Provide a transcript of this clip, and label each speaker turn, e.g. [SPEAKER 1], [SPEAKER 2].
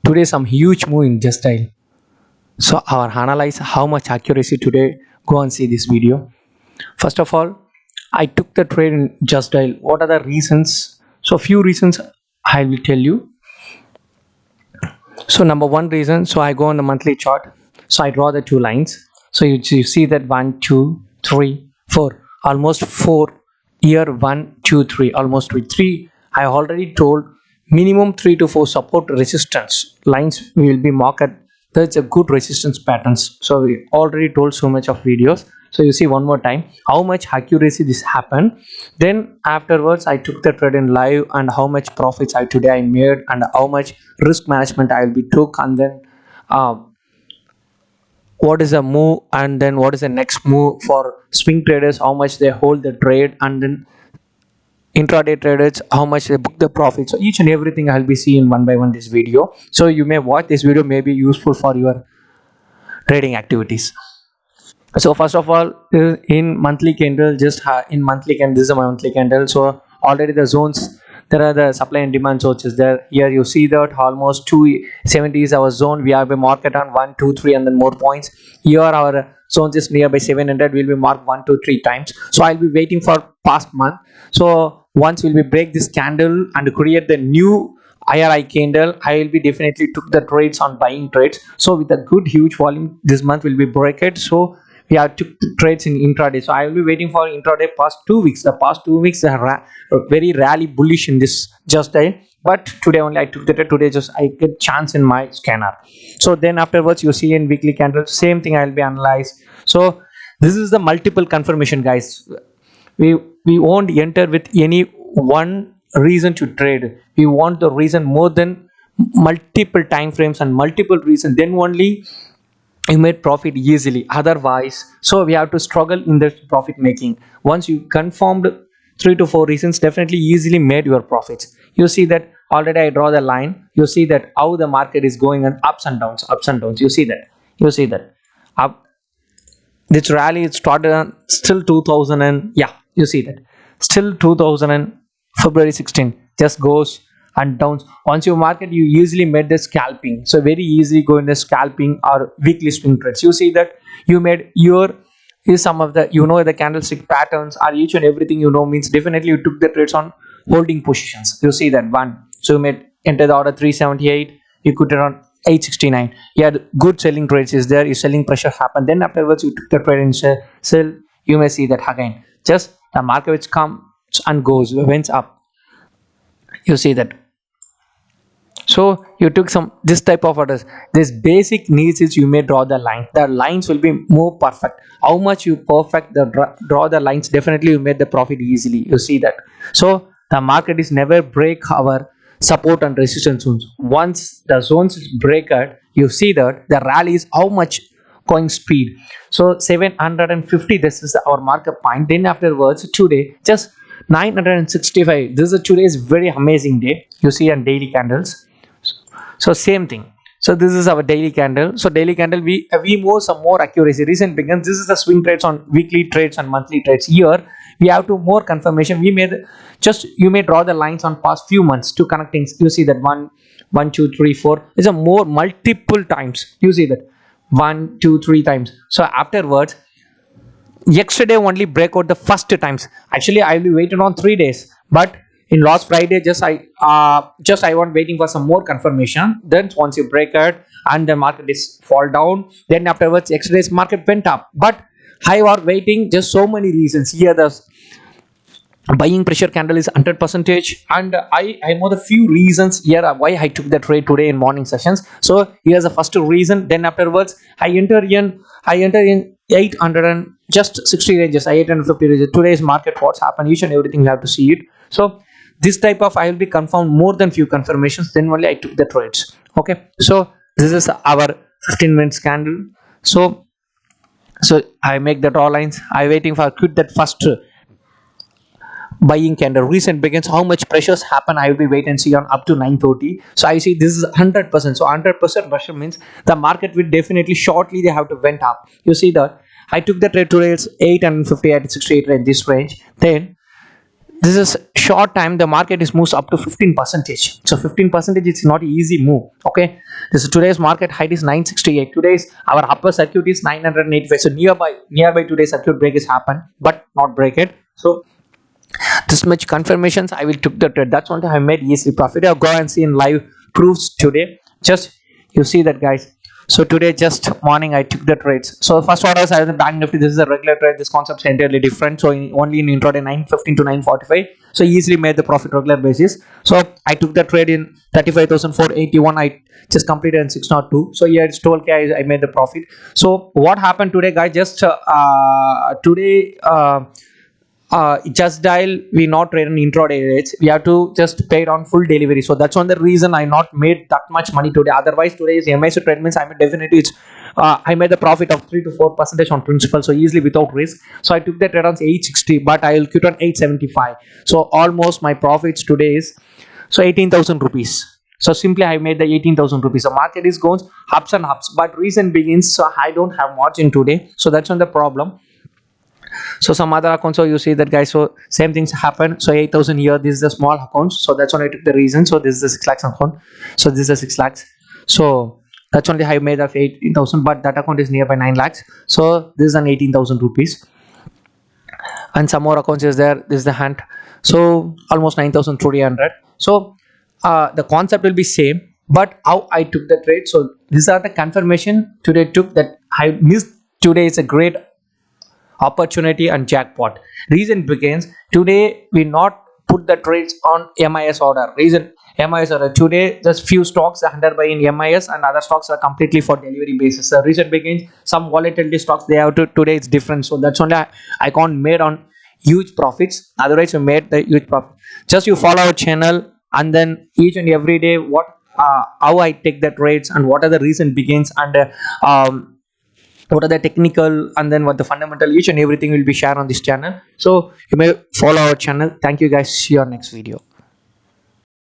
[SPEAKER 1] Today some huge move in Just Dial. So our analyze how much accuracy today. Go and see this video. First of all, I took the trade in Just Dial. What are the reasons? So few reasons I will tell you. So number one reason, so I go on the monthly chart. So I draw the two lines. So you see that 1, 2, 3, 4, almost 4 year 1, 2, 3, almost with 3. I already told minimum 3 to 4 support resistance lines will be marked. That's a good resistance patterns. So we already told so much of videos. So you see one more time how much accuracy this happened. Then afterwards I took the trade in live and how much profits I made and how much risk management I will be took, and then uh, what is the move, and then what is the next move for swing traders, how much they hold the trade, and then intraday traders how much they book the profit. So each and everything I'll be seeing one by one this video. So you may watch this video, may be useful for your trading activities. So first of all, in monthly candle, in monthly candle, this is a monthly candle. So already the zones, there are the supply and demand sources there. Here you see that almost 270 is our zone. We have a market on 1, 2, 3 and then more points. Here our zones is nearby 700, will be marked 1, 2, 3 times. So I'll be waiting for past month. So once we'll be break this candle and create the new IRI candle, I will be definitely took the trades on buying trades. So with a good huge volume this month will be break it. So we have took the trades in intraday. So I will be waiting for intraday past 2 weeks. The past 2 weeks are very rarely bullish in this Just Dial. But today only I took the trade. Today just I get chance in my scanner. So then afterwards you see in weekly candle, same thing I will be analyzed. So this is the multiple confirmation, guys. We won't enter with any one reason to trade. We want the reason more than multiple time frames and multiple reasons. Then only you made profit easily, otherwise so we have to struggle in the profit making. Once you confirmed 3 to 4 reasons, definitely easily made your profits. You see that already I draw the line. You see that how the market is going on ups and downs, you see that up this rally, it started on still 2000 and yeah, you see that still 2000 and February 16 just goes and downs. Once you market, you easily made the scalping. So very easily go in the scalping or weekly swing trades. You see that you made your is some of the the candlestick patterns or each and everything means definitely you took the trades on holding positions. You see that one. So you made enter the order 378, you could run 869. You had good selling trades is there, your selling pressure happened. Then afterwards you took the trade and sell. You may see that again. Just the market which comes and goes, went up. You see that. So you took some this type of orders. This basic needs is you may draw the line. The lines will be more perfect. How much you perfect the draw the lines, definitely you made the profit easily. You see that. So the market is never break our support and resistance zones. Once the zones is breaker, you see that the rally is how much going speed. So 750, this is our market point. Then afterwards today just 965. This is today's very amazing day. You see on daily candles. So same thing. So this is our daily candle. So daily candle we move some more accuracy. Reason begins, this is the swing trades on weekly trades and monthly trades. Here we have to more confirmation. We made just you may draw the lines on past few months to connecting. You see that 1, 2, 3, 4 is a more multiple times. You see that 1, 2, 3 times. So afterwards yesterday only break out the first times. Actually I will be waiting on 3 days, but in last Friday I want waiting for some more confirmation. Then once you break it and the market is fall down, then afterwards yesterday's market went up. But I was waiting just so many reasons. Here the buying pressure candle is 100%, and I know the few reasons here why I took the trade today in morning sessions. So here's the first reason. Then afterwards I enter in 800 and just 60 ranges, 850 ranges. Today's market what's happened, each and everything you have to see it. So this type of I will be confirmed more than few confirmations, then only I took the trades. Okay, so this is our 15 minutes candle. So I make the draw lines. I waiting for quit that first buying candle. Recent begins, how much pressures happen, I will be wait and see on up to 930. So I see this is 100%. So 100% pressure means the market will definitely shortly they have to went up. You see that I took the trade today, it's 850 at 68 in this range. Then this is short time, the market is moves up to 15 percentage. So 15 percentage is not easy move. Okay, this is today's market height is 968. Today's our upper circuit is 985. So nearby today's circuit break is happen but not break it. So this much confirmations I will took the trade. That's one thing I made easily profit. I'll go and see in live proofs today. Just you see that, guys. So today just morning I took the trades. So first orders I was in Bank Nifty. This is a regular trade. This concept is entirely different. So only in intraday 915 to 945. So easily made the profit regular basis. So I took the trade in 35,481. I just completed in 602. So here it's 12k. I made the profit. So what happened today, guys? Just today. Just dial we not trade in intraday rates, we have to just pay it on full delivery. So that's one the reason I not made that much money today. Otherwise today is MIC trade means I mean definitely it's I made the profit of 3 to 4 percentage on principal, so easily without risk. So I took the trade on 860 but I will quit on 875. So almost my profits today is so 18,000 rupees. So simply I made the 18,000 rupees. The market is going ups and ups but reason begins, so I don't have margin today. So that's one the problem. So some other accounts, so you see that, guys, so same things happen. So 8,000 here, this is the small account, so that's when I took the reason. So this is the 6 lakhs account, so this is a 6 lakhs. So that's only I made of 18,000 but that account is nearby 9 lakhs. So this is an 18,000 rupees. And some more accounts is there. This is the hand, so almost 9,300. So the concept will be same but how I took the trade. So these are the confirmation today took that I missed. Today is a great opportunity and jackpot. Reason begins today we not put the trades on MIS order. Reason MIS order today just few stocks are under by in MIS and other stocks are completely for delivery basis. The reason begins some volatility stocks they have to today it's different. So that's only I can't made on huge profits. Otherwise you made the huge profit. Just you follow our channel and then each and every day what how I take the trades and what are the reason begins and what are the technical and then what the fundamental, each and everything will be shared on this channel. So you may follow our channel. Thank you, guys. See you on next video.